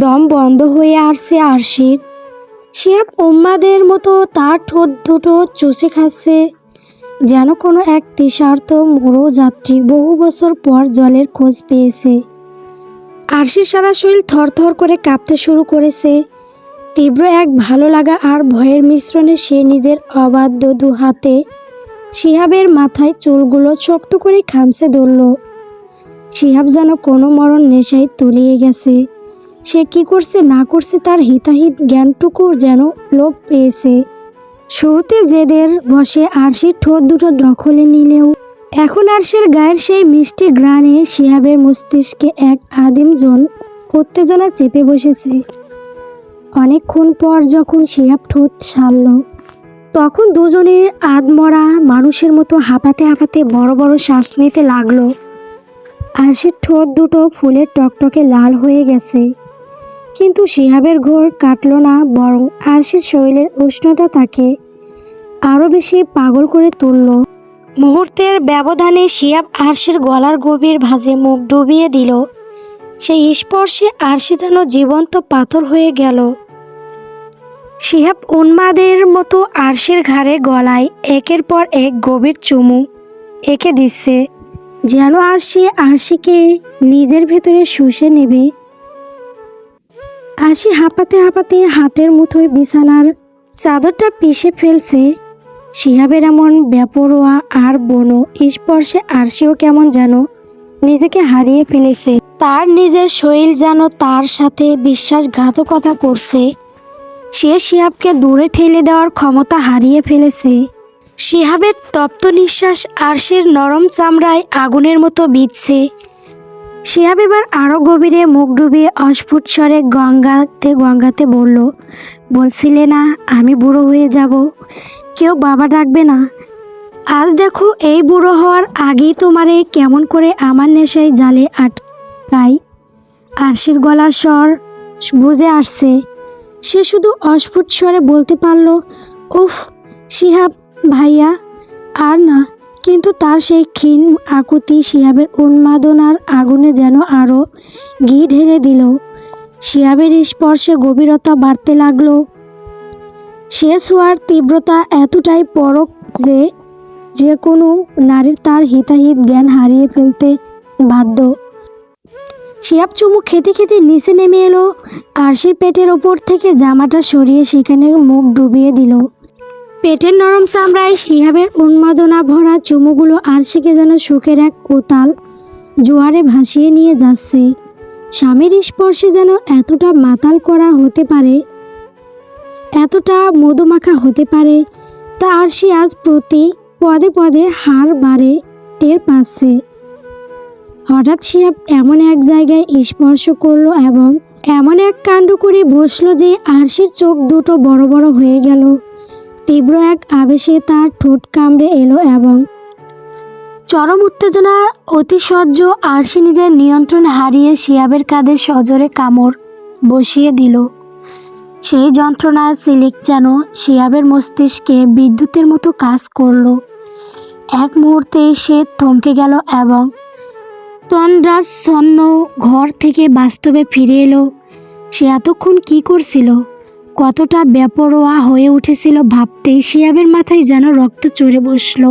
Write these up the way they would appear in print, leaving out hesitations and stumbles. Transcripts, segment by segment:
দম বন্ধ হয়ে আসছে আরশির। শিহাব উম্মাদের মতো তার ঠোঁট দুটো চুষে খাচ্ছে, যেন কোনো এক তৃষার্ত মরু যাত্রী বহু বছর পর জলের খোঁজ পেয়েছে। আরশির সারা শরীর থরথর করে কাঁপতে শুরু করেছে। তীব্র এক ভালো লাগা আর ভয়ের মিশ্রণে সে নিজের অবাধ্য দু হাতে শিহাবের মাথায় চুলগুলো শক্ত করে খামছে ধরল। শিহাব যেন কোনো মরণ নেশায় তলিয়ে গেছে। সে কি করছে না করছে তার হিতাহিত জ্ঞানটুকু যেন লোপ পেয়েছে। শুরুতে জেদের বসে আরশির ঠোঁট দুটো দখলে নিলেও এখন আরশির গায়ের সেই মিষ্টি ঘ্রাণে শিহাবের মস্তিষ্কে এক আদিম উত্তেজনা চেপে বসেছে। অনেকক্ষণ পর যখন শিহাব ঠোঁট ছাড়ল, তখন দুজনের আধমরা মানুষের মতো হাঁপাতে হাঁপাতে বড় বড় শ্বাস নিতে লাগলো। আরশির ঠোঁট দুটো ফুলের টকটকে লাল হয়ে গেছে, কিন্তু শিহাবের ঘোর কাটল না, বরং আরশির শরীরের উষ্ণতা তাকে আরও বেশি পাগল করে তুলল। মুহূর্তের ব্যবধানে শিহাব আরশির গলার গভীর ভাঁজে মুখ ডুবিয়ে দিল। সেই স্পর্শে আরশি যেন জীবন্ত পাথর হয়ে গেল। শিহাব উন্মাদের মতো আরশির ঘাড়ে গলায় একের পর এক গভীর চুমু এঁকে দিচ্ছে, যেন আরশিকে নিজের ভেতরে শুষে নেবে। আরশি হাঁপাতে হাঁপাতে হাতের মুঠোয় বিছানার চাদরটা পিষে ফেলছে। শিহাবের এমন বেপরোয়া আর বনো স্পর্শে আরশিও কেমন যেন নিজেকে হারিয়ে ফেলেছে। তার নিজের শরীর যেন তার সাথে বিশ্বাসঘাতকতা করছে। সে শিহাবকে দূরে ঠেলে দেওয়ার ক্ষমতা হারিয়ে ফেলেছে। শিহাবের তপ্ত নিঃশ্বাস আরশির নরম চামড়ায় আগুনের মতো বিঁধছে। শিহাব এবার আরও গভীরে মুখ ডুবিয়ে অস্ফুট স্বরে গঙ্গাতে বলছিলে না আমি বুড়ো হয়ে যাব, কেউ বাবা ডাকবে না। আজ দেখো এই বুড়ো হওয়ার আগেই তোমারে কেমন করে আমার নেশায় জালে আটকাই। আরশির গলার স্বর বুঝে আসছে। সে শুধু অস্ফুট স্বরে বলতে পারল, উফ শিহাব ভাইয়া, আর না। কিন্তু তার সেই ক্ষীণ আকুতি শিহাবের উন্মাদনার আগুনে যেন আরও ঘি ঢেলে দিল। শিহাবের স্পর্শে গভীরতা বাড়তে লাগলো। সে ছোঁয়ার তীব্রতা এতটাই পরখ যে কোনো নারীর তার হিতাহিত জ্ঞান হারিয়ে ফেলতে বাধ্য। শিহাব চুমু খেতে খেতে নিচে নেমে এলো। আরশির পেটের ওপর থেকে জামাটা সরিয়ে সেখানে মুখ ডুবিয়ে দিল। পেটের নরম চামড়ায় শিহাবের উন্মাদনা ভরা চুমুগুলো আরশিকে যেন সুখের এক উতাল জোয়ারে ভাসিয়ে নিয়ে যাচ্ছে। স্বামীর স্পর্শে যেন এতটা মাতাল করা হতে পারে, এতটা মধুমাখা হতে পারে, তা আরশি আজ প্রতি পদে পদে হাড় বাড়ে টের পাচ্ছে। হঠাৎ শিহাব এমন এক জায়গায় স্পর্শ করলো এবং এমন এক কাণ্ড করে বসলো যে আরশির চোখ দুটো বড় বড় হয়ে গেল। তীব্র এক আবেশে তার ঠোঁট কামড়ে এলো এবং চরম উত্তেজনা অতিশয্য আরশি নিজের নিয়ন্ত্রণ হারিয়ে শিহাবের কাঁধে সজোরে কামড় বসিয়ে দিল। সেই যন্ত্রণার সিলিক যেন শিহাবের মস্তিষ্কে বিদ্যুতের মতো কাজ করল। এক মুহূর্তেই সে থমকে গেল এবং তন্দ্রাচ্ছন্ন ঘর থেকে বাস্তবে ফিরে এলো। সে এতক্ষণ কি করছিল, কতটা বেপরোয়া হয়ে উঠেছিল ভাবতেই শিহাবের মাথায় যেন রক্ত চড়ে বসল।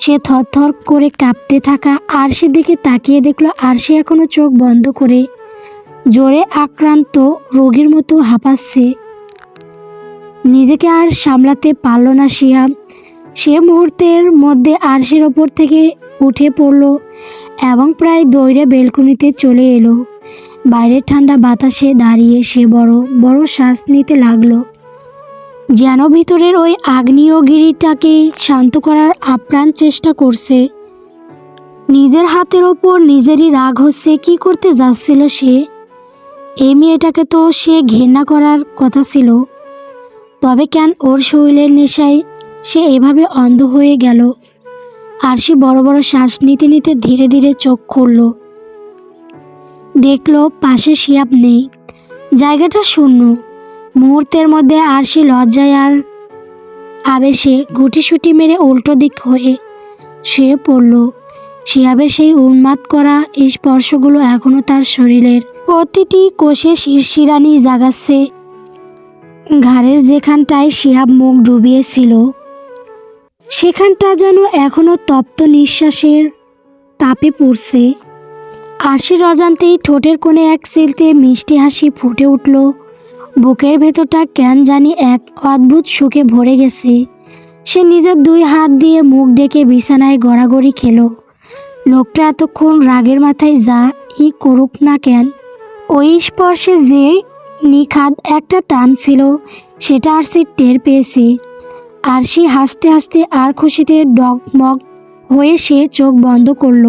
সে থরথর করে কাঁপতে থাকা আরশির দিকে তাকিয়ে দেখল আরশি এখনো চোখ বন্ধ করে জোরে আক্রান্ত রোগীর মতো হাঁপাচ্ছে। নিজেকে আর সামলাতে পারল না শিহাব। সে মুহূর্তের মধ্যে আরশির ওপর থেকে উঠে পড়ল এবং প্রায় দৌড়ে বেলকনিতে চলে এলো। বাইরের ঠান্ডা বাতাসে দাঁড়িয়ে সে বড় বড় শ্বাস নিতে লাগলো, যেন ভিতরের ওই আগ্নেয়গিরিটাকে শান্ত করার আপ্রাণ চেষ্টা করছে। নিজের হাতের ওপর নিজেরই রাগ হচ্ছে। কি করতে যাচ্ছিল সে? এই মেয়েটাকে তো সে ঘৃণা করার কথা ছিল, তবে কেন ওর শরীরের নেশায় সে এভাবে অন্ধ হয়ে গেল? আরশি বড় বড় শ্বাস নিতে নিতে ধীরে ধীরে চোখ খুলল। দেখল পাশে শিহাব নেই, জায়গাটা শূন্য। মুহূর্তের মধ্যে আরশি লজ্জায় আর আবেশে গুটিসুটি মেরে উল্টো দিক হয়ে শুয়ে পড়ল। শিহাবের সেই উন্মাদ করা স্পর্শগুলো এখনও তার শরীরের প্রতিটি কোষে শিরশিরানি জাগাচ্ছে। ঘাড়ের যেখানটায় শিহাব মুখ ডুবিয়েছিল সেখানটা যেন এখনো তপ্ত নিঃশ্বাসের তাপে পড়ছে। আরশির অজান্তেই ঠোঁটের কোণে এক চিলতে মিষ্টি হাসি ফুটে উঠল। বুকের ভেতরটা কেন জানি এক অদ্ভুত সুখে ভরে গেছে। সে নিজের 2 হাত দিয়ে মুখ ডেকে বিছানায় গড়াগড়ি খেল। লোকটা এতক্ষণ রাগের মাথায় যা ই করুক না কেন, ওই স্পর্শে যে নিখাদ একটা টান ছিল সেটা আরশি টের পেয়েছে। আরশি হাসতে হাসতে আর খুশিতে ডগমগ হয়ে সে চোখ বন্ধ করল।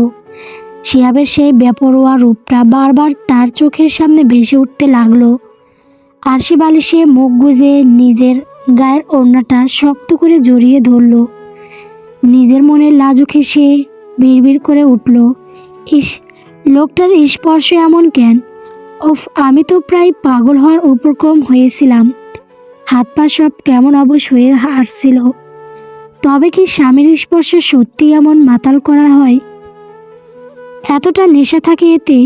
শিহাবের সেই বেপরোয়া রূপটা বারবার তার চোখের সামনে ভেসে উঠতে লাগলো। আরশি বালিশে মুখ গুজে নিজের গায়ের ওড়নাটা শক্ত করে জড়িয়ে ধরল। নিজের মনের লাজুক হেসে বিড়বিড় করে উঠল, ইস, লোকটার স্পর্শ এমন কেন? ওফ, আমি তো প্রায় পাগল হওয়ার উপক্রম হয়েছিলাম। হাত পা সব কেমন অবশ হয়ে আসছিল। তবে কি স্বামীর স্পর্শে সত্যি এমন মাতাল করা হয়? এতটা নেশা থাকে এতে?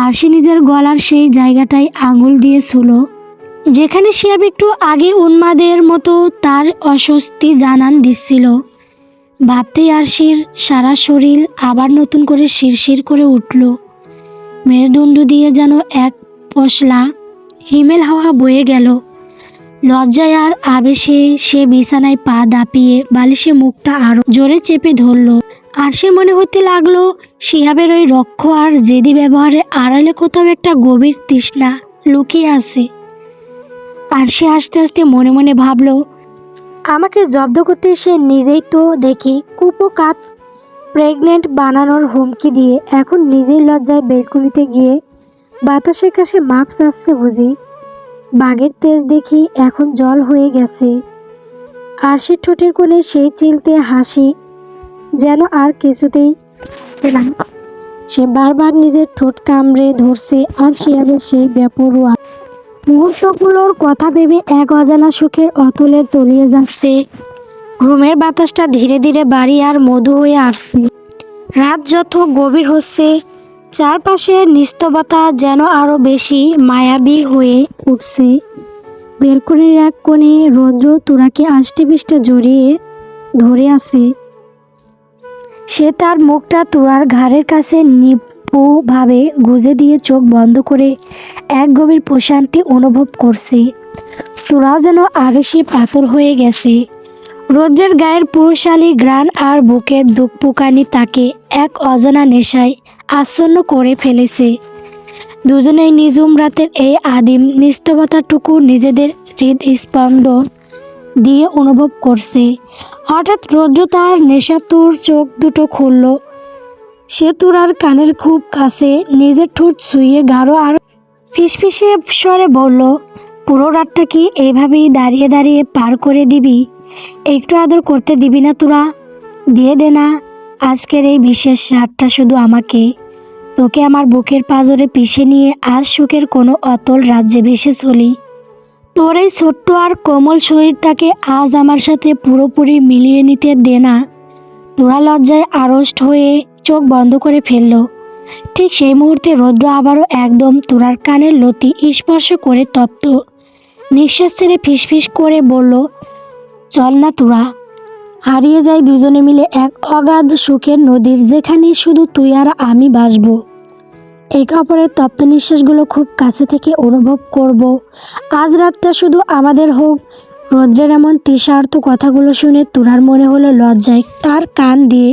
আরশি নিজের গলার সেই জায়গাটায় আঙুল দিয়ে ছুঁল, যেখানে শিহাব একটু আগে উন্মাদের মতো তার অস্বস্তি জানান দিচ্ছিল। ভাবতেই আরশির সারা শরীর আবার নতুন করে শিরশির করে উঠল। মেরুদণ্ড দিয়ে যেন এক পশলা হিমেল হাওয়া বয়ে গেল। লজ্জায় আর আবেশে সে বিছানায় পা দাপিয়ে বালিশে মুখটা আরো জোরে চেপে ধরল। আরশির মনে হতে লাগলো শিহাবের ওই রক্ষ আর জেদি ব্যবহারে আড়ালে কোথাও একটা গভীর তৃষ্ণা লুকিয়ে আছে। আরশি আস্তে আস্তে মনে মনে ভাবল, আমাকে জব্দ করতে এসে নিজেই তো দেখি কুপোকাত প্রেগনেন্ট বানানোর হুমকি দিয়ে এখন নিজেই লজ্জায় বেলকুনিতে গিয়ে বাতাসের কাছে মাপ চাচ্ছে বুঝি। বাঘের তেজ দেখি এখন জল হয়ে গেছে। আরশির ঠোঁটের কোণে সেই চিলতে হাসি যেন আর কিছুতেই ছিল না। সে বারবার নিজের ঠোঁট কামড়ে ধরছে আর শিহাবের সেই বেপরোয়া মুহূর্তগুলোর কথা ভেবে এক অজানা সুখের অতলে তলিয়ে যাচ্ছে। রুমের বাতাসটা ধীরে ধীরে বাড়ি আর মধু হয়ে আসছে। রাত যত গভীর হচ্ছে চারপাশের নিস্তবতা যেন আরো বেশি মায়াবী হয়ে উঠছে। বেলকনির এক কোণে রৌদ্র তুরাকে আষ্টে পৃষ্ঠে জড়িয়ে ধরে আছে। সে তার মুখটা তুরার ঘাড়ের কাছে নিপুভাবে গুজে দিয়ে চোখ বন্ধ করে এক গভীর প্রশান্তি অনুভব করছে। তুরাও যেন আবেশে পাথর হয়ে গেছে। রৌদ্রের গায়ের পুরুষালী ঘ্রাণ আর বুকের দুঃখপুকানি তাকে এক অজানা নেশায় আচ্ছন্ন করে ফেলেছে। দুজনেই নিঝুম রাতের এই আদিম নিস্তবতাটুকু নিজেদের হৃদস্পন্দন দিয়ে অনুভব করছে। হঠাৎ রৌদ্র তার নেশাতুর চোখ দুটো খুলল। সে তুরার কানের খুব কাছে নিজের ঠোঁট ছুঁয়ে গাঢ় আর ফিসফিসে স্বরে বলল, পুরো রাতটা কি এইভাবেই দাঁড়িয়ে দাঁড়িয়ে পার করে দিবি? একটু আদর করতে দিবি না তোরা? দিয়ে দে না, আজকের এই বিশেষ রাতটা শুধু আমাকে। তোকে আমার বুকের পাঁজরে পিষে নিয়ে আজ সুখের কোনো অতল রাজ্যে ভেসে চলি। তোর এই ছোট্ট আর কোমল শরীরটাকে আজ আমার সাথে পুরোপুরি মিলিয়ে নিতে দে না। তোরা লজ্জায় আড়ষ্ট হয়ে চোখ বন্ধ করে ফেলল। ঠিক সেই মুহূর্তে রৌদ্র আবারও একদম তোরার কানের লতি স্পর্শ করে তপ্ত নিঃশ্বাস ছেড়ে ফিসফিস করে বলল, চল না তোরা, হারিয়ে যাই দুজনে মিলে এক অগাধ সুখের নদীর, যেখানে শুধু তুই আর আমি বাসব। একে অপরের তপ্ত নিঃশ্বাসগুলো খুব কাছে থেকে অনুভব করব। আজ রাতটা শুধু আমাদের হোক। রৌদ্রের এমন তৃষার্ত কথাগুলো শুনে তুরার মনে হলো লজ্জায় তার কান দিয়ে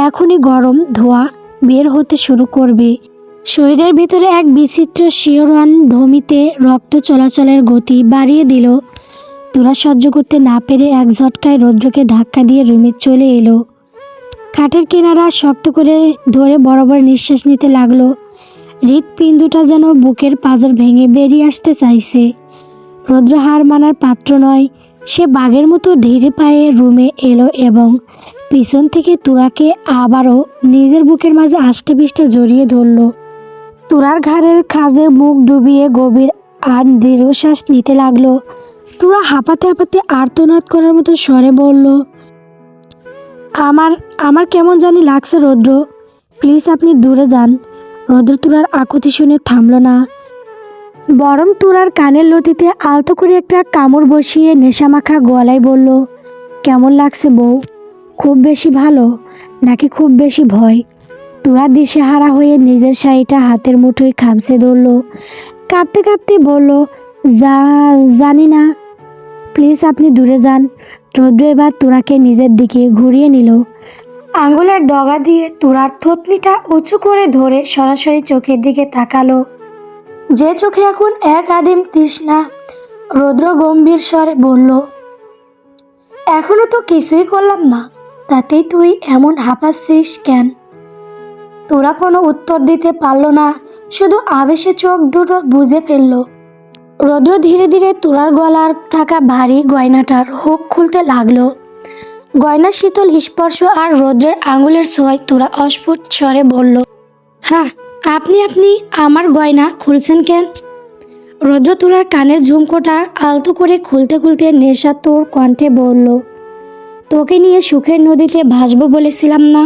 এখনই গরম ধোঁয়া বের হতে শুরু করবে। শরীরের ভিতরে এক বিচিত্র শিহরণ ধমিতে রক্ত চলাচলের গতি বাড়িয়ে দিল। তুরা সহ্য করতে না পেরে এক ঝটকায় রৌদ্রকে ধাক্কা দিয়ে রুমে চলে এলো। খাটের কিনারা শক্ত করে ধরে বড় বড় নিঃশ্বাস নিতে লাগলো। হৃৎপিণ্ডটা যেন বুকের পাঁজর ভেঙে বেরিয়ে আসতে চাইছে। রৌদ্র হার মানার পাত্র নয়। সে বাঘের মতো ধীরে পায়ে রুমে এলো এবং পিছন থেকে তুরাকে আবারও নিজের বুকের মাঝে আষ্টে পৃষ্ঠে জড়িয়ে ধরল। তুরার ঘাড়ের খাজে মুখ ডুবিয়ে গভীর আর দীর্ঘশ্বাস নিতে লাগলো। তুরা হাঁপাতে হাঁপাতে আর্তনাদ করার মতো স্বরে বলল, আমার কেমন জানি লাগছে রৌদ্র, প্লিজ আপনি দূরে যান। রৌদ্র তুরার আকুতি শুনে থামল না, বরং তুরার কানের লতিতে আলতো করে একটা কামড় বসিয়ে নেশামাখা গলায় বলল, কেমন লাগছে বউ? খুব বেশি ভালো নাকি খুব বেশি ভয়? তুরা দিশেহারা হয়ে নিজের শাড়িটা হাতের মুঠোয় খামছে ধরল, কাঁপতে কাঁপতে বলল, জানি না, প্লিজ আপনি দূরে যান। রৌদ্র এবার তুরাকে নিজের দিকে ঘুরিয়ে নিল, আঙুলের ডগা দিয়ে তুরার থতনিটা উঁচু করে ধরে সরাসরি চোখের দিকে তাকালো, যে চোখে এখন এক আদিম তৃষ্ণা। রৌদ্র গম্ভীর স্বরে বলল, এখনো তো কিছুই করলাম না, তাতেই তুই এমন হাঁপাচ্ছিস কেন? তোরা কোনো উত্তর দিতে পারল না, শুধু আবেশে চোখ দুটো বুজে ফেলল। রৌদ্র ধীরে ধীরে তুরার গলার থাকা ভারী গয়নাটার হুক খুলতে লাগলো। গয়নার শীতল স্পর্শ আর রৌদ্রের আঙুলের ছোঁয়ায় তুরা অস্ফুট স্বরে বলল, হ্যাঁ, আপনি আমার গয়না খুলছেন কেন? রৌদ্র তুরার কানের ঝুমকোটা আলতো করে খুলতে খুলতে নেশাতুর কণ্ঠে বলল, তোকে নিয়ে সুখের নদীতে ভাসবো বলেছিলাম না?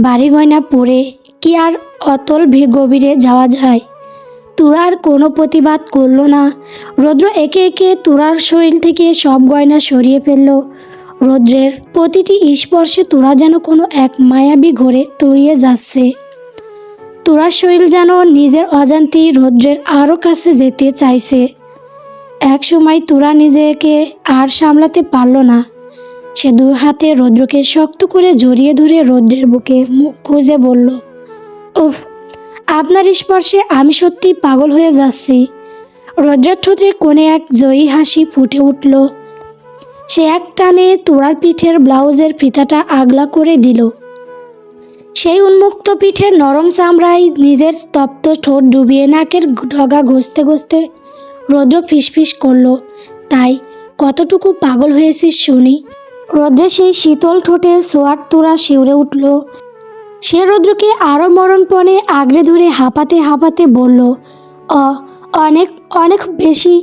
বাড়ি গয়না পরে কি আর অতল গভীরে যাওয়া যায়? তুরার কোনো প্রতিবাদ করল না। রৌদ্র একে একে তুরার শরীর থেকে সব গয়না সরিয়ে ফেলল। রৌদ্রের প্রতিটি স্পর্শে তুরা যেন কোনো এক মায়াবী ঘোরে তলিয়ে যাচ্ছে। তুরার শরীর যেন নিজের অজান্তেই রৌদ্রের আরও কাছে যেতে চাইছে। এক সময় তুরা নিজেকে আর সামলাতে পারল না। সে দু হাতে রৌদ্রকে শক্ত করে জড়িয়ে ধরে রৌদ্রের বুকে মুখ গুজে বলল, উফ, আপনার স্পর্শে আমি সত্যি পাগল হয়ে যাচ্ছি। রৌদ্রের ঠোঁটের কোণে এক জয়ী হাসি ফুটে উঠল। সে এক টানে তুরার পিঠের ব্লাউজের ফিতাটা আগলা করে দিল। সেই উন্মুক্ত পিঠের নরম চামড়ায় নিজের তপ্ত ঠোঁট ডুবিয়ে নাকের ডগা ঘষতে ঘষতে রৌদ্র ফিসফিস করল, তাই কতটুকু পাগল হয়েছিস শুনি? রৌদ্রের সেই শীতল ঠোঁটের সোয়াট তুরা শিউরে উঠল। সে রৌদ্রকে আরও মরণপণে আগড়ে ধরে হাঁপাতে হাঁপাতে বলল, অনেক অনেক বেশি।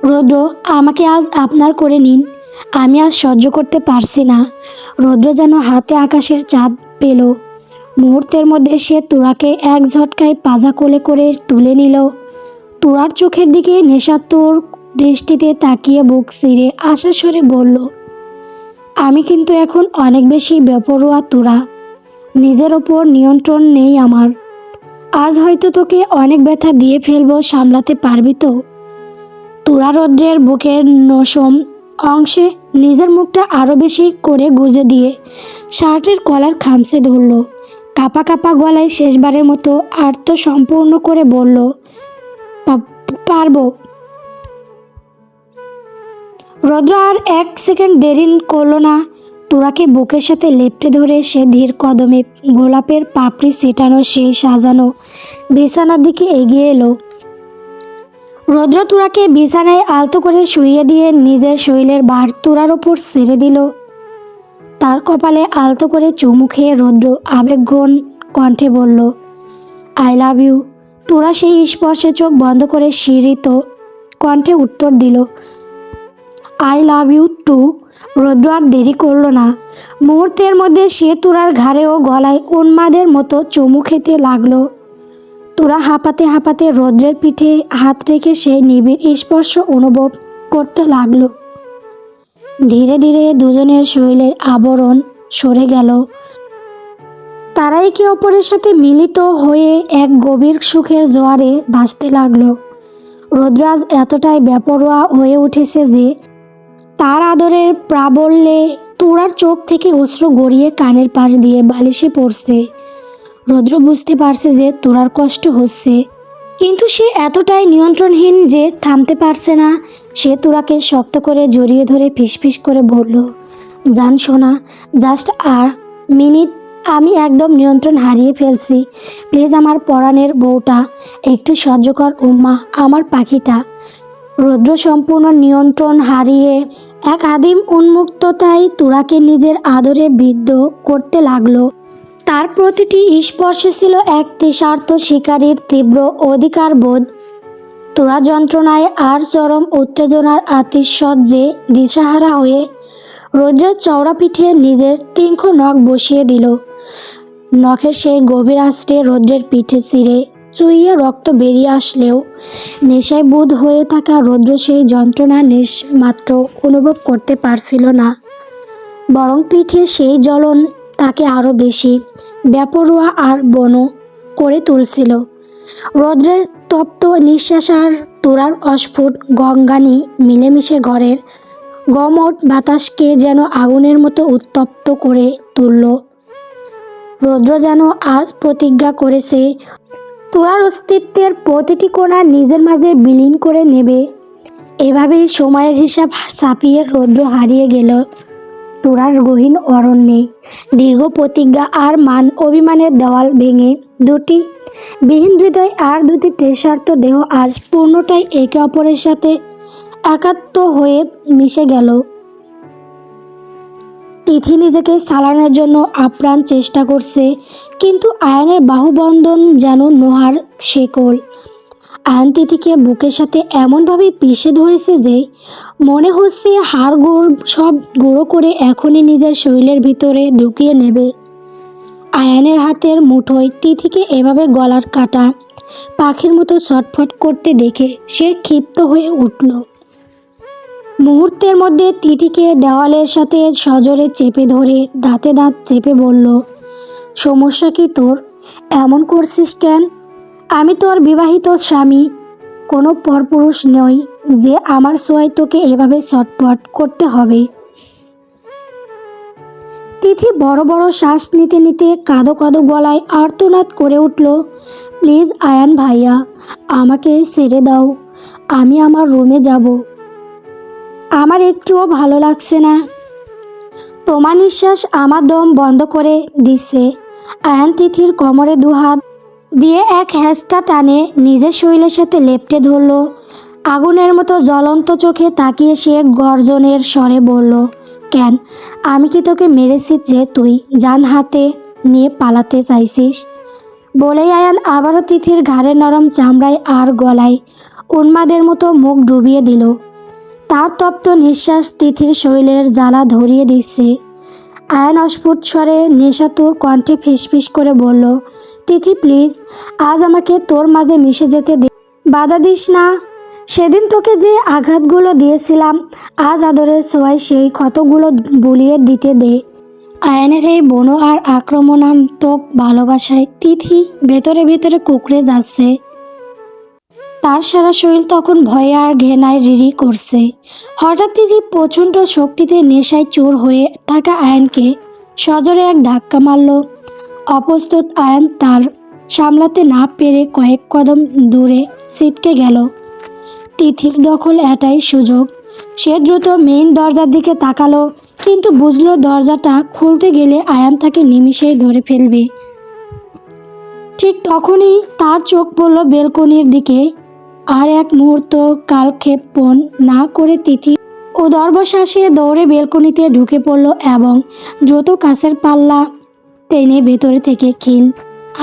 রৌদ্র, আমাকে আজ আপনার করে নিন, আমি আজ সহ্য করতে পারছি না। রৌদ্র যেন হাতে আকাশের চাঁদ পেল। মুহূর্তের মধ্যে সে তুরাকে এক ঝটকায় পাজা কোলে করে তুলে নিল। তুরার চোখের দিকে নেশাতুর দৃষ্টিতে তাকিয়ে বুক চিরে আশার স্বরে বলল, আমি কিন্তু এখন অনেক বেশি বেপরোয়া তুরা, নিজের ওপর নিয়ন্ত্রণ নেই আমার। আজ হয়তো তোকে অনেক ব্যথা দিয়ে ফেলবো, সামলাতে পারবি তো? তুরা রৌদ্রের বুকের নসম অংশে নিজের মুখটা আরও বেশি করে গুজে দিয়ে শার্টের কলার খামচে ধরল। কাপা কাপা গলায় শেষবারের মতো আর্ত সম্পূর্ণ করে বলল, পারবো। রৌদ্র আর এক সেকেন্ড দেরি করল না। তুরাকে বুকের সাথে লেপ্টে ধরে সে ধীর কদমে গোলাপের পাপড়ি ছিটানো সেই সাজানো বিছানার দিকে এগিয়ে এলো। রৌদ্র তুরাকে বিছানায় আলতো করে শুইয়ে দিয়ে নিজের শরীরের ভার তুরার ওপর ছেড়ে দিল। তার কপালে আলতো করে চুমু খেয়ে রৌদ্র আবেগঘন কণ্ঠে বলল, আই লাভ ইউ। তুরা সেই স্পর্শে চোখ বন্ধ করে শিহরিত কণ্ঠে উত্তর দিল, আই লাভ ইউ টু। রৌদ্র আর দেরি করল না। মুহূর্তের মধ্যে সে তুরার ঘাড়ে ও গলায় উন্মাদের মতো চুমু খেতে লাগলো। তুরা হাঁপাতে হাঁপাতে রৌদ্রের পিঠে হাত রেখে সেই নিবিড় স্পর্শ অনুভব করতে লাগলো। ধীরে ধীরে দুজনের শরীরের আবরণ সরে গেল। তারা একে অপরের সাথে মিলিত হয়ে এক গভীর সুখের জোয়ারে ভাসতে লাগলো। রৌদ্র আজ এতটাই বেপরোয়া হয়ে উঠেছে যে তার আদরের প্রাবল্যে তুরার চোখ থেকে অশ্রু গড়িয়ে কানের পাশ দিয়ে বালিশে পড়ছে। রৌদ্র বুঝতে পারছে যে তুরার কষ্ট হচ্ছে, কিন্তু সে এতটাই নিয়ন্ত্রণহীন যে থামতে পারছে না। সে তুরাকে শক্ত করে জড়িয়ে ধরে ফিসফিস করে বলল, জান সোনা, জাস্ট মিনিট, আমি একদম নিয়ন্ত্রণ হারিয়ে ফেলছি। প্লিজ আমার পরাণের বউটা, একটু সহ্য কর উম্মা, আমার পাখিটা। রৌদ্র সম্পূর্ণ নিয়ন্ত্রণ হারিয়ে এক আদিম উন্মুক্ততায় তুরাকে নিজের আদরে বিদ্ধ করতে লাগলো। তার প্রতিটি স্পর্শে ছিল এক তৃষার্ত শিকারীর তীব্র অধিকার বোধ। তুরা যন্ত্রণায় আর চরম উত্তেজনার আতিশয্যে দিশাহারা হয়ে রৌদ্রের চওড়া পিঠে নিজের তীক্ষ্ণ নখ বসিয়ে দিল। নখের সেই গভীর আঁচড়ে রৌদ্রের পিঠে চিরে চুইয়ে রক্ত বেরিয়ে আসলেও নেশায় বুঁদ হয়ে থাকা রৌদ্র সেই যন্ত্রণা মাত্র অনুভব করতে পারছিল না, বরং পিঠে সেই জ্বলন তাকে আরও বেশি বেপরোয়া আর বন করে তুলছিল। রৌদ্রের তপ্ত নিঃশ্বাস আর তোরার অস্ফুট গঙ্গানি মিলেমিশে ঘরের গমট বাতাসকে যেন আগুনের মতো উত্তপ্ত করে তুলল। রৌদ্র যেন আজ প্রতিজ্ঞা করেছে তোরার অস্তিত্বের প্রতিটি কোণা নিজের মাঝে বিলীন করে নেবে। এভাবেই সময়ের হিসাব ছাপিয়ে রৌদ্র হারিয়ে গেল তোরার গহীন অরণ্যে। দীর্ঘ প্রতিজ্ঞা আর মান অভিমানের দেওয়াল ভেঙে দুটি বিহীন হৃদয় আর দুটি তৃষার্ত দেহ আজ পূর্ণটাই একে অপরের সাথে একাত্ম হয়ে মিশে গেল। তিথি নিজেকে সালানোর জন্য আপ্রাণ চেষ্টা করছে, কিন্তু আয়ানের বাহুবন্ধন যেন নোহার শেকল। আয়ান তিথিকে বুকের সাথে এমনভাবে পিষে ধরেছে যে মনে হচ্ছে হাড় গোড় সব গুঁড়ো করে এখনই নিজের শরীরের ভিতরে ঢুকিয়ে নেবে। আয়ানের হাতের মুঠোয় তিথিকে এভাবে গলার কাটা পাখির মতো ছটফট করতে দেখে সে ক্ষিপ্ত হয়ে উঠল। মুহূর্তের মধ্যে তিথিকে দেওয়ালের সাথে সজোরে চেপে ধরে দাঁতে দাঁত চেপে বলল, সমস্যা কি তোর? এমন করছিস কেন? আমি তোর বিবাহিত স্বামী, কোনো পরপুরুষ নই যে আমার ছোঁয়ায় তোকে এভাবে ছটফট করতে হবে। তিথি বড় বড় শ্বাস নিতে নিতে কাঁদো কাঁদো গলায় আর্তনাদ করে উঠল, প্লিজ আয়ান ভাইয়া, আমাকে ছেড়ে দাও, আমি আমার রুমে যাব। আমার একটুও ভালো লাগছে না। তোমার নিঃশ্বাস আমার দম বন্ধ করে দিচ্ছে। আয়ান তিথির কোমরে দুহাত দিয়ে এক হ্যাঁচকা টানে নিজের শরীরের সাথে লেপ্টে ধরল। আগুনের মতো জ্বলন্ত চোখে তাকিয়ে সে গর্জনের স্বরে বলল, কেন? আমি কি তোকে মেরেছি যে তুই জান হাতে নিয়ে পালাতে চাইছিস? বলেই আয়ান আবারও তিথির ঘাড়ে নরম চামড়ায় আর গলায় উন্মাদের মতো মুখ ডুবিয়ে দিল। তার তপ্ত নিঃশ্বাস তিথির শরীরের জ্বালা ধরিয়ে দিচ্ছে। আয়ান অস্ফুট স্বরে নেশাতুর কণ্ঠে ফিসফিস করে বলল, তিথি প্লিজ, আজ আমাকে তোর মাঝে মিশে যেতে দে, বাধা দিস না। সেদিন তোকে যে আঘাতগুলো দিয়েছিলাম আজ আদরের ছোঁয়ায় সেই ক্ষতগুলো বুলিয়ে দিতে দে। আয়ানের এই বন আর আক্রমণাত্মক ভালোবাসায় তিথি ভেতরে ভেতরে কুঁকড়ে যাচ্ছে। তার সারা শরীর তখন ভয়ে আর ঘৃণায় রিরি করছে। হঠাৎ তিথি প্রচণ্ড শক্তিতে নেশায় চোর হয়ে থাকা আয়ানকে সজোরে এক ধাক্কা মারল। অপ্রস্তুত আয়ান তার সামলাতে না পেরে কয়েক কদম দূরে ছিটকে গেল। তিথির দখল এটাই সুযোগ। সে দ্রুত মেইন দরজার দিকে তাকালো, কিন্তু বুঝলো দরজাটা খুলতে গেলে আয়ান তাকে নিমিষেই ধরে ফেলবে। ঠিক তখনই তার চোখ পড়ল বেলকনির দিকে। আর এক মুহূর্ত কালক্ষেপণ না করে তিথি উদর্বশ্বাসে দৌড়ে বেলকনিতে ঢুকে পড়ল এবং দ্রুত কাছের পাল্লা টেনে ভেতরে থেকে খিল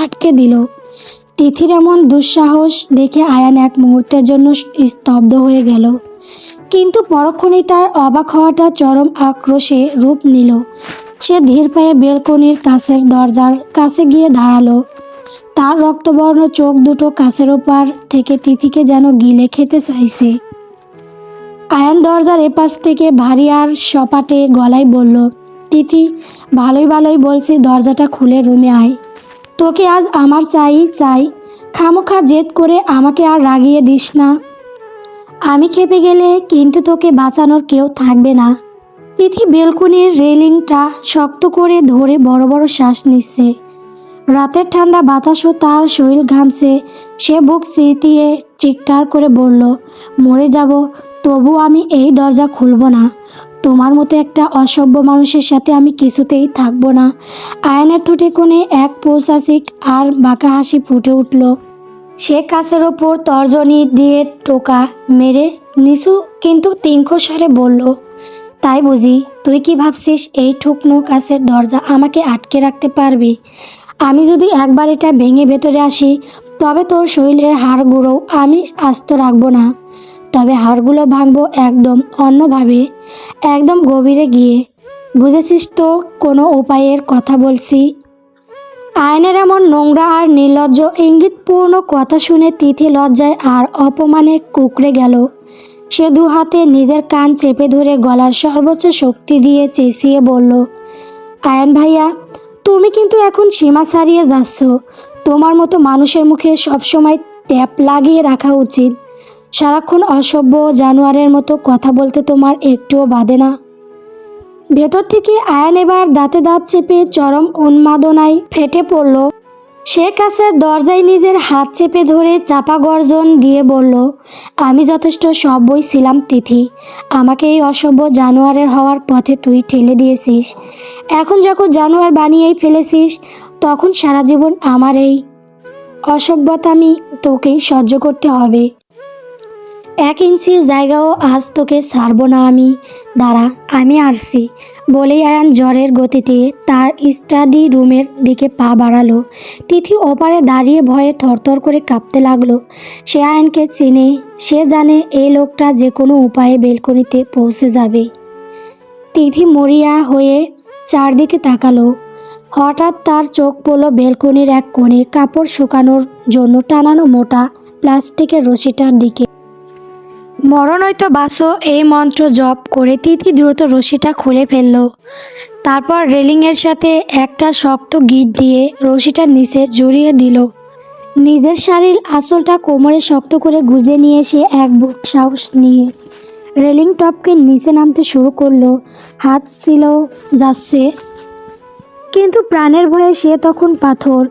আটকে দিল। তিথির এমন দুঃসাহস দেখে আয়ান এক মুহূর্তের জন্য স্তব্ধ হয়ে গেল, কিন্তু পরক্ষণেই তার অবাক হওয়াটা চরম আক্রোশে রূপ নিল। সে ধীর পায়ে বেলকনির কাছের দরজার কাছে গিয়ে দাঁড়ালো। তার রক্তবর্ণ চোখ দুটো কাছের ওপার থেকে তিথিকে যেন গিলে খেতে চাইছে। আয়ান দরজার এপাশ থেকে ভারী আর সপাটে গলায় বলল, তিথি, ভালোই ভালোই বলছি, দরজাটা খুলে রুমে আয়। তোকে আজ আমার চাই। খামোখা জেদ করে আমাকে আর রাগিয়ে দিস না। আমি খেপে গেলে কিন্তু তোকে বাঁচানোর কেউ থাকবে না। তিথি বেলকনির রেলিংটা শক্ত করে ধরে বড় বড় শ্বাস নিচ্ছে। রাতের ঠান্ডা বাতাসও তার শরীর ঘামছে। সে বুক চিতিয়ে চিৎকার করে বলল, মরে যাব, তবু আমি এই দরজা খুলব না। তোমার মতো একটা অসভ্য মানুষের সাথে আমি কিছুতেই থাকবো না। আয়নের ঠোঁটে কোণে এক পৌঁছাচিক আর বাঁকা হাসি ফুটে উঠল। সে কাছের ওপর তর্জনী দিয়ে টোকা মেরে নিচু কিন্তু তীক্ষ্ণ স্বরে বলল, তাই বুঝি? তুই কি ভাবছিস এই ঠুকনো কাছের দরজা আমাকে আটকে রাখতে পারবি? আমি যদি একবার এটা ভেঙে ভেতরে আসি তবে তোর শরীরের হাড়গুলো আমি আস্ত রাখবো না। তবে হাড়গুলো ভাঙবো একদম অন্যভাবে, একদম গভীরে গিয়ে। বুঝেছিস তো কোনো উপায়ের কথা বলছি? আয়নের এমন নোংরা আর নির্লজ্জ ইঙ্গিতপূর্ণ কথা শুনে তিথি লজ্জায় আর অপমানে কুঁকড়ে গেল। সে দু হাতে নিজের কান চেপে ধরে গলার সর্বোচ্চ শক্তি দিয়ে চেঁচিয়ে বলল, আয়ন ভাইয়া, তুমি কিন্তু এখন সীমা ছাড়িয়ে যাচ্ছ। তোমার মতো মানুষের মুখে সবসময় ট্যাপ লাগিয়ে রাখা উচিত। সারাক্ষণ অসভ্য জানোয়ারের মতো কথা বলতে তোমার একটুও বাধে না? ভেতর থেকে আয়ান এবার দাঁতে দাঁত চেপে চরম উন্মাদনায় ফেটে পড়ল। সে কাছের দরজায় নিজের হাত চেপে ধরে চাপা গর্জন দিয়ে বলল, আমি যথেষ্ট সভ্যই ছিলাম তিথি। আমাকে এই অসভ্য জানোয়ারের হওয়ার পথে তুই ঠেলে দিয়েছিস। এখন যখন জানোয়ার বানিয়েই ফেলেছিস, তখন সারা জীবন আমার এই অসভ্যতামি তোকেই সহ্য করতে হবে। 1 ইঞ্চির জায়গাও আজ তোকে ছাড়ব না আমি। দাঁড়া, আমি আসছি বলেই আয়ান জ্বরের গতিতে তার স্টাডি রুমের দিকে পা বাড়ালো। তিথি ওপারে দাঁড়িয়ে ভয়ে থরথর করে কাঁপতে লাগলো। সে আয়ানকে চেনে, সে জানে এই লোকটা যে কোনো উপায়ে বেলকনিতে পৌঁছে যাবে। তিথি মরিয়া হয়ে চারদিকে তাকালো। হঠাৎ তার চোখ পড়ল বেলকনির এক কোণে কাপড় শুকানোর জন্য টানানো মোটা প্লাস্টিকের রশিটার দিকে। মরণ হয়তো বাঁচো এই মন্ত্র জপ করে তিথি দ্রুত রশিটা খুলে ফেলল। তারপর রেলিংয়ের সাথে একটা শক্ত গিঁট দিয়ে রশিটার নিচে জড়িয়ে দিল। নিজের শাড়ির আঁচলটা কোমরে শক্ত করে গুজে নিয়ে সে এক বুক সাহস নিয়ে রেলিং টপকে নিচে নামতে শুরু করলো। হাত ছিল যাচ্ছে, কিন্তু প্রাণের ভয়ে সে তখন পাথর।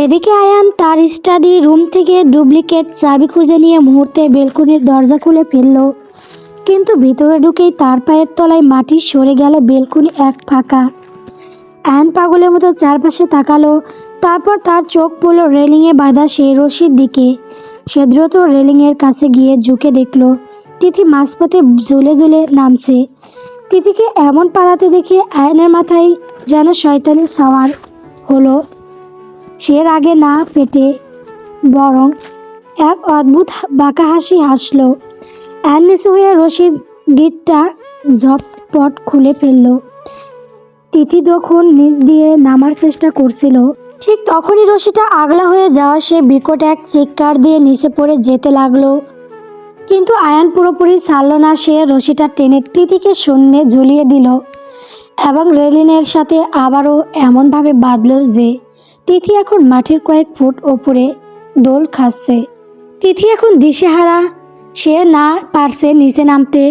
এদিকে আয়ান তার স্টাডি রুম থেকে ডুপ্লিকেট চাবি খুঁজে নিয়ে মুহূর্তে বেলকনির দরজা খুলে ফেলল। কিন্তু ভিতরে ঢুকেই তার পায়ের তলায় মাটি সরে গেল। বেলকনি এক ফাঁকা। আয়ান পাগলের মতো চারপাশে তাকালো। তারপর তার চোখ পড়ল রেলিংয়ে বাঁধা সেই রশির দিকে। সে দ্রুত রেলিংয়ের কাছে গিয়ে ঝুঁকে দেখল তিথি মাঝপথে ঝুলে ঝুলে নামছে। তিথিকে এমন পালাতে দেখে আয়ানের মাথায় যেন শয়তানি সওয়ার হলো। সে রাগে না পেটে বরং এক অদ্ভুত বাঁকা হাসি হাসল। আয়ান নিচু হয়ে রশিদ গিটটা ঝটপট খুলে ফেলল। তিথি তখন নিচ দিয়ে নামার চেষ্টা করছিল। ঠিক তখনই রশিটা আগলা হয়ে যাওয়া সে বিকট এক চিৎকার দিয়ে নিচে পড়ে যেতে লাগলো। কিন্তু আয়ান পুরোপুরি ছাড়ল না। সে রশিটা টেনে তিথিকে শূন্যে ঝুলিয়ে দিল এবং রেলিংয়ের সাথে আবারও এমনভাবে বাঁধল যে তিথি এখন মাটির কয়েক ফুট ওপরে দোল খাচ্ছে। তিথি এখন দিশেহারা। সে না পারছে নিচে নামতে,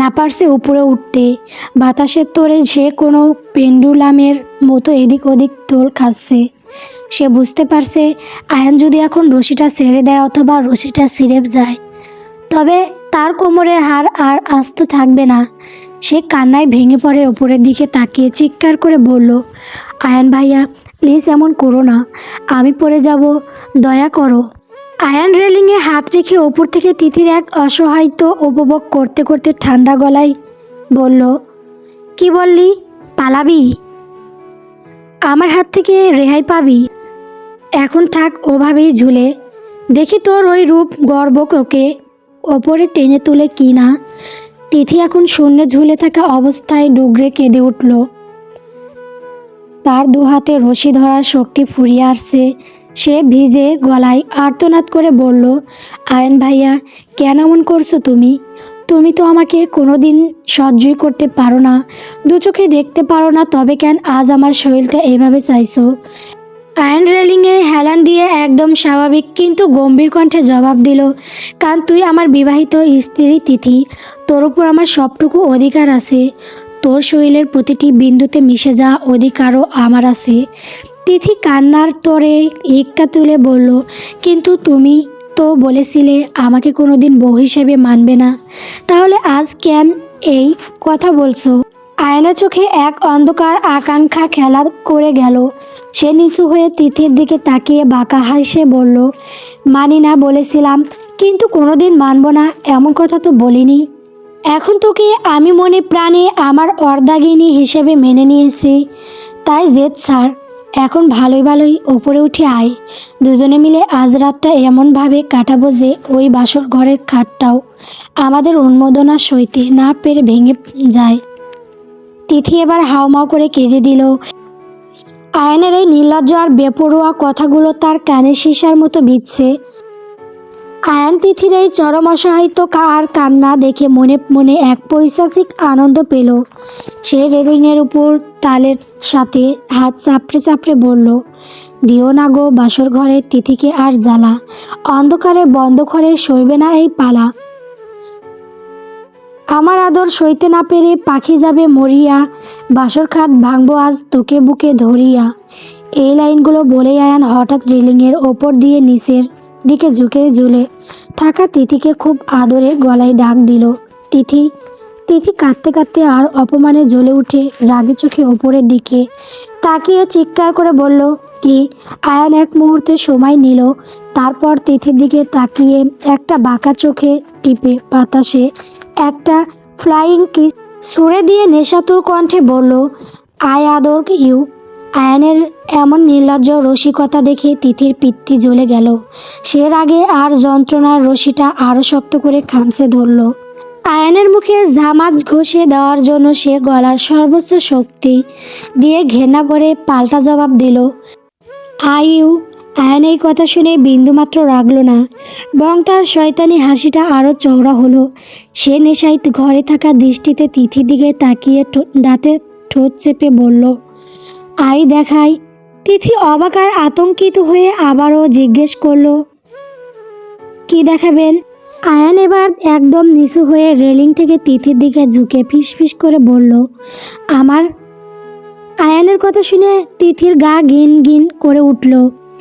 না পারছে উপরে উঠতে। বাতাসের তোড়ে সে কোনো পেন্ডুলামের মতো এদিক ওদিক দোল খাচ্ছে। সে বুঝতে পারছে আয়ান যদি এখন রশিটা ছেড়ে দেয় অথবা রশিটা ছিঁড়ে যায়, তবে তার কোমরের হাড় আর আস্ত থাকবে না। সে কান্নায় ভেঙে পড়ে ওপরের দিকে তাকিয়ে চিৎকার করে বলল, আয়ান ভাইয়া, প্লিজ এমন করো না, আমি পড়ে যাব, দয়া করো। আয়ান রেলিংয়ে হাত রেখে ওপর থেকে তিথির এক অসহায়ত্ব উপভোগ করতে করতে ঠান্ডা গলায় বলল, কি বললি? পালাবি? আমার হাত থেকে রেহাই পাবি? এখন থাক ওভাবেই ঝুলে, দেখি তোর ওই রূপ গর্বকে ওপরে টেনে তুলে কি না। তিথি এখন শূন্যে ঝুলে থাকা অবস্থায় ডুগরে কেঁদে উঠল। তার দু হাতে রশি ধরার শক্তি ফুরিয়ে আসছে। সে ভিজে গলায় আর্তনাদ করে বলল, আয়ন ভাইয়া, কেন এমন করছো তুমি? তুমি তো আমাকে কোনোদিন সহ্যই করতে পারো না, দু চোখে দেখতে পারো না, তবে কেন আজ আমার শরীরটা এভাবে চাইছো? আয়ন রেলিংয়ে হেলান দিয়ে একদম স্বাভাবিক কিন্তু গম্ভীর কণ্ঠে জবাব দিল, কারণ তুই আমার বিবাহিত স্ত্রী তিথি। তোর উপর আমার সবটুকু অধিকার আছে। তোর শরীরের প্রতিটি বিন্দুতে মিশে যাওয়া অধিকারও আমার আছে। তিথি কান্নার তোরে হিক্কা তুলে বলল, কিন্তু তুমি তো বলেছিলে আমাকে কোনোদিন বউ হিসেবে মানবে না, তাহলে আজ কেন এই কথা বলছো? আয়নার চোখে এক অন্ধকার আকাঙ্ক্ষা খেলা করে গেল। সে নিচু হয়ে তিথির দিকে তাকিয়ে বাঁকা হাসে বলল, মানি না বলেছিলাম, কিন্তু কোনোদিন মানব না এমন কথা তো বলিনি। এখন তোকে আমি মনে প্রাণে আমার অর্ধাঙ্গিনী হিসেবে মেনে নিয়েছি, তাই জেদ ছাড়। এখন ভালোই ভালোই ওপরে উঠে আয়। দুজনে মিলে আজ রাতটা এমনভাবে কাটাবো যে ওই বাসর ঘরের খাটটাও আমাদের উন্মাদনা সইতে না পেরে ভেঙে যায়। তিথি এবার হাউমাউ করে কেঁদে দিল। আয়ানের এই নির্লজ্জ আর বেপরোয়া কথাগুলো তার কানে সীসার মতো বিচ্ছে। আয়ান তিথির এই চরম অসহায়িত আর কান্না দেখে মনে মনে এক পৈশাচিক আনন্দ পেল। সে রেলিংয়ের উপর তালের সাথে হাত চাপড়ে চাপড়ে বলল, দিও না গো বাসর ঘরে তিথিকে আর জ্বালা, অন্ধকারে বন্ধ ঘরে সইবে না এই পালা। আমার আদর সইতে না পেরে পাখি যাবে মরিয়া, বাসর খাট ভাঙবো আজ তোকে বুকে ধরিয়া। এই লাইনগুলো বলেই আয়ান হঠাৎ রেলিংয়ের ওপর দিয়ে নিচের দিকে ঝুঁকে ঝুলে থাকা তিথিকে খুব আদরে গলায় ডাক দিল, তিথি। তিথি কাঁদতে কাঁদতে আর অপমানে জ্বলে উঠে রাগে চোখে ওপরের দিকে তাকিয়ে চিৎকার করে বলল, কি? আয়ান এক মুহূর্তে সময় নিল, তারপর তিথির দিকে তাকিয়ে একটা বাঁকা চোখে টিপে বাতাসে একটা ফ্লাইং কিস ছুঁড়ে দিয়ে নেশাতুর কণ্ঠে বলল, আই আদর ইউ। আয়ানের এমন নির্লজ্জ রসিকতা দেখে তিথির পিত্তি জ্বলে গেল। সে রাগে আর যন্ত্রণার রশিটা আরও শক্ত করে খামচে ধরল। আয়ানের মুখে জামাত ঘষে দেওয়ার জন্য সে গলার সর্বোচ্চ শক্তি দিয়ে ঘেন্না করে পাল্টা জবাব দিল, আই ইউ। আয়ান এই কথা শুনে বিন্দুমাত্র রাগল না, বরং তার শয়তানি হাসিটা আরও চওড়া হলো। সে নেশায় ঘরে থাকা দৃষ্টিতে তিথির দিকে তাকিয়ে দাঁতে ঠোঁট চেপে বলল, আই দেখাই। তিথি অবাক আর আতঙ্কিত হয়ে আবারও জিজ্ঞেস করলো, কি দেখাবেন? আয়ান এবার একদম নিচু হয়ে রেলিং থেকে তিথির দিকে ঝুঁকে ফিসফিস করে বলল, আমার। আয়ানের কথা শুনে তিথির গা গিন গিন করে উঠল।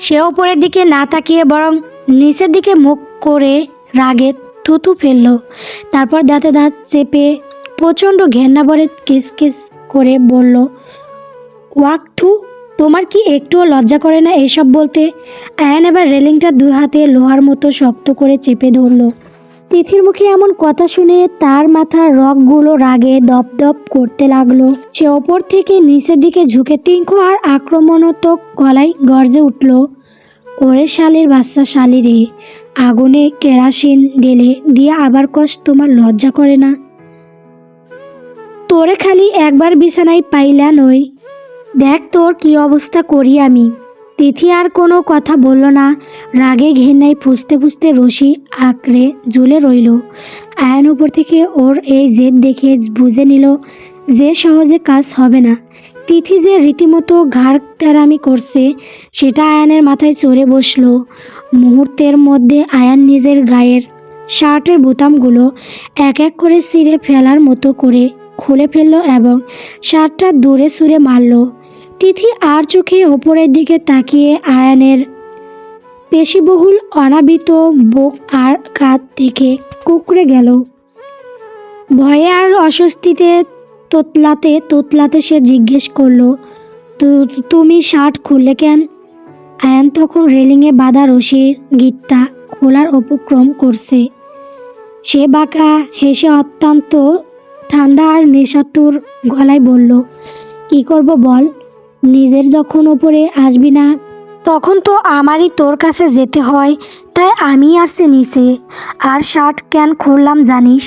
সে ওপরের দিকে না তাকিয়ে বরং নিচের দিকে মুখ করে রাগে থুতু ফেলল। তারপর দাঁতে দাঁত চেপে প্রচণ্ড ঘেন্না ভরে কিস করে বলল, ওয়াক থু। তোমার কি একটুও লজ্জা করে না এসব বলতে? আয়ান এবার রেলিংটা দুই হাতে লোহার মতো শক্ত করে চেপে ধরল। তিথির মুখে এমন কথা শুনে তার মাথার রগগুলো রাগে দপদপ করতে লাগলো। সে ওপর থেকে নিচের দিকে ঝুঁকে তীক্ষ্ণ আর আক্রমণাত্মক গলায় গর্জে উঠল, ওরে শালির বাচ্চা শালি রে, আগুনে কেরাসিন ঢেলে দিয়ে আবার কষ তোমার লজ্জা করে না? তোরে খালি একবার বিছানায় পাইলা নই, দেখ তোর কি অবস্থা করি আমি। তিথি আর কোনো কথা বলল না, রাগে ঘেন্নায় ফুসতে ফুসতে রশি আঁকড়ে ঝুলে রইল। আয়ান উপর থেকে ওর এই জেদ দেখে বুঝে নিল যে সহজে কাজ হবে না। তিথি যে রীতিমতো ঘাড় তেরামি করছে সেটা আয়ানের মাথায় চড়ে বসলো। মুহূর্তের মধ্যে আয়ান নিজের গায়ের শার্টের বোতামগুলো এক এক করে ছিঁড়ে ফেলার মতো করে খুলে ফেলল এবং শার্টটা দূরে ছুঁড়ে মারল। তিথি আর চোখে ওপরের দিকে তাকিয়ে আয়ানের পেশিবহুল অনাবৃত বুক আর কাঁধ দেখে কুঁকড়ে গেল। ভয়ে আর অস্বস্তিতে তোতলাতে সে জিজ্ঞেস করলো, তুমি শার্ট খুললে কেন? আয়ান তখন রেলিংয়ে বাঁধা রশির গিঁটটা খোলার উপক্রম করছে। সে বাঁকা হেসে অত্যন্ত ঠান্ডা আর নেশাতুর গলায় বলল, কি করব বল? নিজের যখন ওপরে আসবি না তখন তো আমারই তোর কাছে যেতে হয়, তাই আমি আসছি নিচে। আর শার্ট কেন খুললাম জানিস?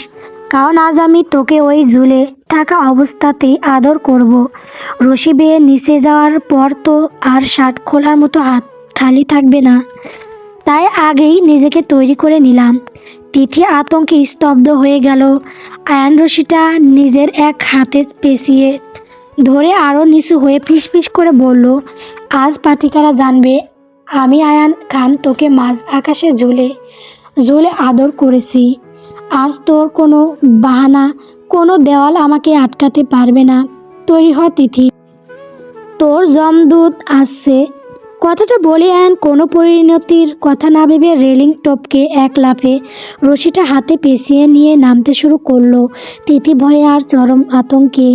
কারণ আজ আমি তোকে ওই ঝুলে থাকা অবস্থাতেই আদর করব। রশি বেয়ে নিচে যাওয়ার পর তো আর শার্ট খোলার মতো হাত খালি থাকবে না, তাই আগেই নিজেকে তৈরি করে নিলাম। তিথি আতঙ্কে স্তব্ধ হয়ে গেল। আয়ান রশিটা নিজের এক হাতে পেঁচিয়ে ধরে আরও নিচু হয়ে ফিসফিস করে বলল, আজ পাটিকারা জানবে আমি আয়ান খান তোকে মাঝ আকাশে ঝুলে আদর করেছি। আজ তোর কোনো বাহানা, কোনো দেওয়াল আমাকে আটকাতে পারবে না। তৈরি হ তিথি, তোর যমদূত আসছে। কথাটা বলে আয়ান কোনো পরিণতির কথা না ভেবে রেলিং টপকে এক লাফে রশিটা হাতে পেঁচিয়ে নিয়ে নামতে শুরু করলো। তিথি ভয়ে আর চরম আতঙ্কে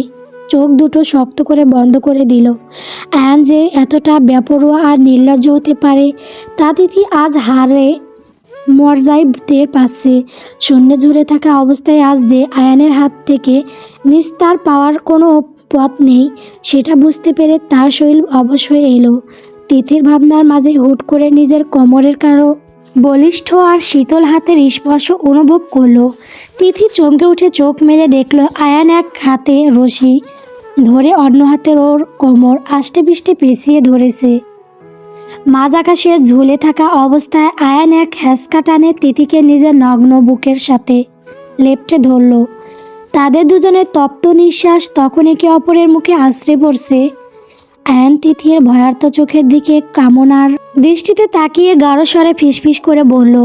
চোখ দুটো শক্ত করে বন্ধ করে দিল। আয়ান যে এতটা বেপরোয়া আর নির্লজ্জ হতে পারে তা তিথি আজ হারে মর্যায় টের পাচ্ছে। শূন্য ঝরে থাকা অবস্থায় আজ যে আয়ানের হাত থেকে নিস্তার পাওয়ার কোনো পথ নেই সেটা বুঝতে পেরে তার শরীর অবশ হয়ে এলো। তিথির ভাবনার মাঝে হুট করে নিজের কোমরের কারো বলিষ্ঠ আর শীতল হাতের স্পর্শ অনুভব করলো। তিথি চমকে উঠে চোখ মেলে দেখল আয়ান এক হাতে রশি ধরে অন্য হাতের ওর কোমর আষ্টে পিষ্টে পেঁচিয়ে ধরেছে। মাঝ আকাশে ঝুলে থাকা অবস্থায় আয়ান এক হ্যাঁচকা টানে তিথিকে নিজের নগ্ন বুকের সাথে লেপ্টে ধরল। তাদের দুজনের তপ্ত নিঃশ্বাস তখন একে অপরের মুখে আশ্রে পড়ছে। আয়ান তিথির ভয়ার্ত চোখের দিকে কামনার দৃষ্টিতে তাকিয়ে গাঢ় স্বরে ফিসফিস করে বলল,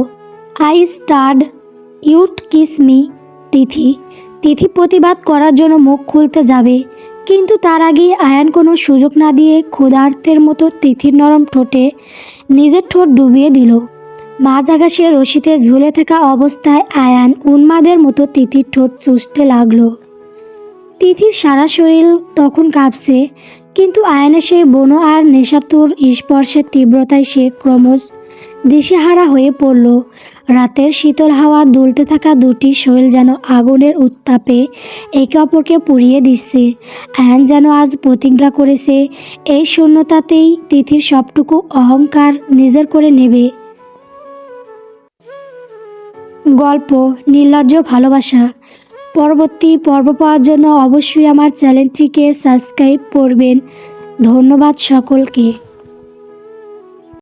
I stared you'd kiss me. Tithi প্রতিবাদ করার জন্য মুখ খুলতে যাবে, কিন্তু তার আগেই আয়ান কোনো সুযোগ না দিয়ে ক্ষুধার্তের মতো তিথির নরম ঠোঁটে নিজের ঠোঁট ডুবিয়ে দিল। মাঝ আকাশে রশিতে ঝুলে থাকা অবস্থায় আয়ান উন্মাদের মতো তিথির ঠোঁট চুষতে লাগলো। তিথির সারা শরীর তখন কাঁপছে, কিন্তু আয়ানের সেই বনো আর নেশাতুর স্পর্শের তীব্রতায় সে ক্রমশ দিশেহারা হয়ে পড়ল। রাতের শীতল হাওয়া দুলতে থাকা দুটি শৈল যেন আগুনের উত্তাপে একে অপরকে পুড়িয়ে দিচ্ছে। আয়ান যেন আজ প্রতিজ্ঞা করেছে এই শূন্যতাতেই তিথির সবটুকু অহংকার নিজের করে নেবে। গল্প নির্লজ্জ ভালোবাসা পরবর্তী পর্ব পাওয়ার জন্য অবশ্যই আমার চ্যানেলটিকে সাবস্ক্রাইব করবেন। ধন্যবাদ সকলকে।